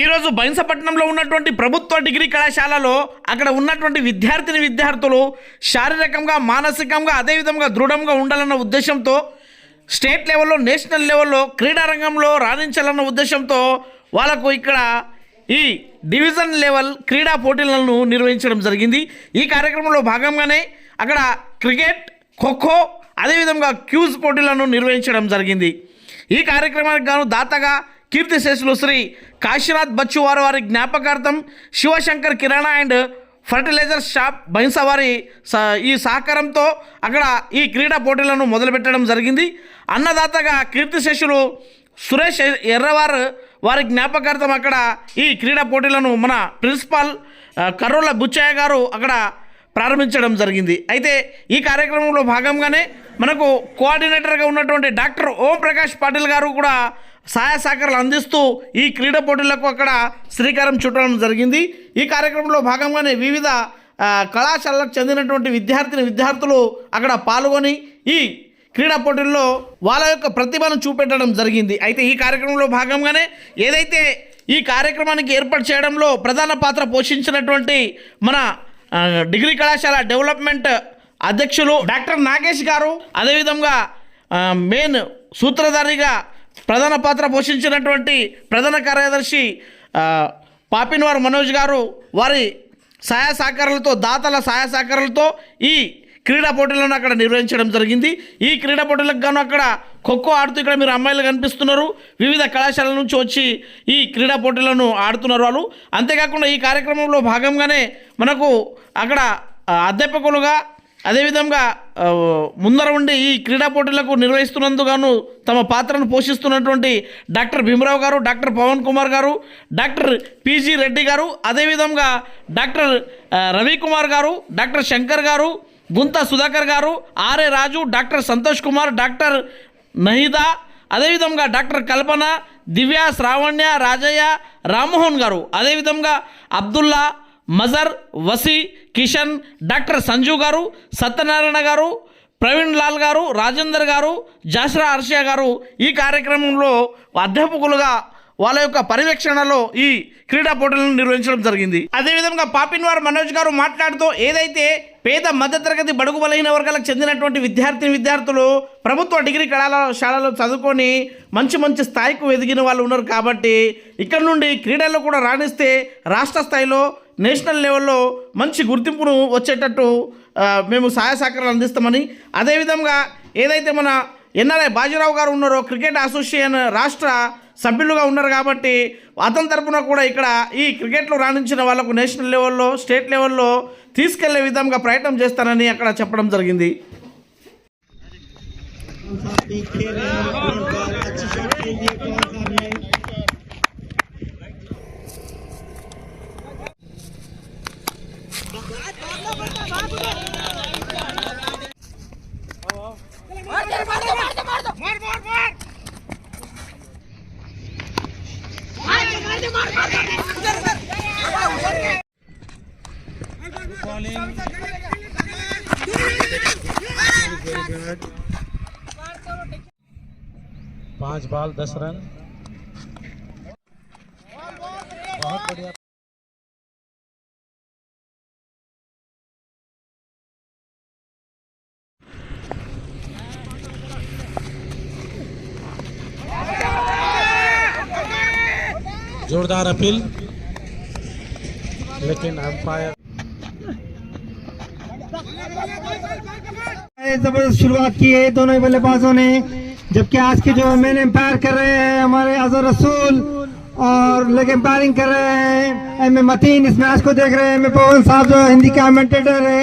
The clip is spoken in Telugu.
ఈరోజు బైన్సపట్నంలో ఉన్నటువంటి ప్రభుత్వ డిగ్రీ కళాశాలలో అక్కడ ఉన్నటువంటి విద్యార్థులు శారీరకంగా మానసికంగా అదేవిధంగా దృఢంగా ఉండాలన్న ఉద్దేశంతో స్టేట్ లెవెల్లో నేషనల్ లెవెల్లో క్రీడారంగంలో రాణించాలన్న ఉద్దేశంతో వాళ్ళకు ఇక్కడ ఈ డివిజన్ లెవెల్ క్రీడా పోటీలను నిర్వహించడం జరిగింది. ఈ కార్యక్రమంలో భాగంగానే అక్కడ క్రికెట్, ఖోఖో అదేవిధంగా క్యూజ్ పోటీలను నిర్వహించడం జరిగింది. ఈ కార్యక్రమానికి గాను దాతగా కీర్తిశేషులు శ్రీ కాశీనాథ్ బచ్చు వారి జ్ఞాపకార్థం శివశంకర్ కిరాణా అండ్ ఫర్టిలైజర్ షాప్ బైన్సా వారి ఈ సహకారంతో అక్కడ ఈ క్రీడా పోటీలను మొదలుపెట్టడం జరిగింది. అన్నదాతగా కీర్తిశేషులు సురేష్ ఎర్రవారు వారి జ్ఞాపకార్థం అక్కడ ఈ క్రీడా పోటీలను మన ప్రిన్సిపాల్ కర్రోల బుచ్చయ్య గారు అక్కడ ప్రారంభించడం జరిగింది. అయితే ఈ కార్యక్రమంలో భాగంగానే మనకు కోఆర్డినేటర్గా ఉన్నటువంటి డాక్టర్ ఓం ప్రకాష్ పాటిల్ గారు కూడా సహాయ సహకారాలు అందిస్తూ ఈ క్రీడా పోటీలకు అక్కడ శ్రీకారం చుట్టడం జరిగింది. ఈ కార్యక్రమంలో భాగంగానే వివిధ కళాశాలకు చెందినటువంటి విద్యార్థులు అక్కడ పాల్గొని ఈ క్రీడా పోటీల్లో వాళ్ళ యొక్క ప్రతిభను చూపెట్టడం జరిగింది. అయితే ఈ కార్యక్రమంలో భాగంగానే ఏదైతే ఈ కార్యక్రమానికి ఏర్పాటు చేయడంలో ప్రధాన పాత్ర పోషించినటువంటి మన డిగ్రీ కళాశాల డెవలప్మెంట్ అధ్యక్షులు డాక్టర్ నాగేష్ గారు, అదేవిధంగా మెయిన్ సూత్రధారిగా ప్రధాన పాత్ర పోషించినటువంటి ప్రధాన కార్యదర్శి పాపిన్వార్ మనోజ్ గారు వారి సహాయ సహకారాలతో దాతల సహాయ సహకారాలతో ఈ క్రీడా పోటీలను అక్కడ నిర్వహించడం జరిగింది. ఈ క్రీడా పోటీలకు గాను అక్కడ ఖోఖో ఆడుతూ ఇక్కడ మీరు అమ్మాయిలు కనిపిస్తున్నారు. వివిధ కళాశాలల నుంచి వచ్చి ఈ క్రీడా పోటీలను ఆడుతున్నారు వాళ్ళు. అంతేకాకుండా ఈ కార్యక్రమంలో భాగంగానే మనకు అక్కడ అధ్యాపకులుగా అదేవిధంగా ముందర ఉండి ఈ క్రీడా పోటీలకు నిర్వహిస్తున్నందుకు తమ పాత్రను పోషిస్తున్నటువంటి డాక్టర్ భీమరావు గారు, డాక్టర్ పవన్ కుమార్ గారు, డాక్టర్ పిజి రెడ్డి గారు, అదేవిధంగా డాక్టర్ రవికుమార్ గారు, డాక్టర్ శంకర్ గారు, గుంత సుధాకర్ గారు, ఆర్ఏ రాజు, డాక్టర్ సంతోష్ కుమార్, డాక్టర్ నహిదా, అదేవిధంగా డాక్టర్ కల్పన, దివ్య, శ్రావణ్య, రాజయ్య, రామ్మోహన్ గారు, అదేవిధంగా అబ్దుల్లా, మజర్, వసీ, కిషన్, డాక్టర్ సంజు గారు, సత్యనారాయణ గారు, ప్రవీణ్ లాల్ గారు, రాజేందర్ గారు, జాస్రా అర్షియా గారు ఈ కార్యక్రమంలో అధ్యాపకులుగా వాళ్ళ యొక్క పర్యవేక్షణలో ఈ క్రీడా పోటీలను నిర్వహించడం జరిగింది. అదేవిధంగా పాపిన్వార్ మనోజ్ గారు మాట్లాడుతూ ఏదైతే పేద మధ్యతరగతి బడుగు బలహీన వర్గాలకు చెందినటువంటి విద్యార్థులు ప్రభుత్వ డిగ్రీ కళాశాలలో చదువుకొని మంచి స్థాయికి ఎదిగిన వాళ్ళు ఉన్నారు కాబట్టి ఇక్కడ నుండి క్రీడల్లో కూడా రాణిస్తే రాష్ట్ర స్థాయిలో నేషనల్ లెవెల్లో మంచి గుర్తింపును వచ్చేటట్టు మేము సహాయ సహకారాలు అందిస్తామని, అదేవిధంగా ఏదైతే మన ఎన్ఆర్ఐ బాజీరావు గారు ఉన్నారో క్రికెట్ అసోసియేషన్ రాష్ట్ర సభ్యులుగా ఉన్నారు కాబట్టి అతని తరపున కూడా ఇక్కడ ఈ క్రికెట్లో రాణించిన వాళ్ళకు నేషనల్ లెవెల్లో స్టేట్ లెవెల్లో తీసుకెళ్లే విధంగా ప్రయత్నం చేస్తానని అక్కడ చెప్పడం జరిగింది. पांच बॉल 10 रन। बहुत बढ़िया। जोरदार अपील लेकिन अंपायर जबरदस्त शुरुआत की है दोनों बल्लेबाजों ने, जबकि आज के जो मेन एम्पायर कर रहे हैं हमारे अजहर रसूल और लेग एम्पायरिंग कर रहे हैं एम ए मतीन, इस मैच को देख रहे हैं एम ए पवन साहब जो हिंदी कमेंटेटर है।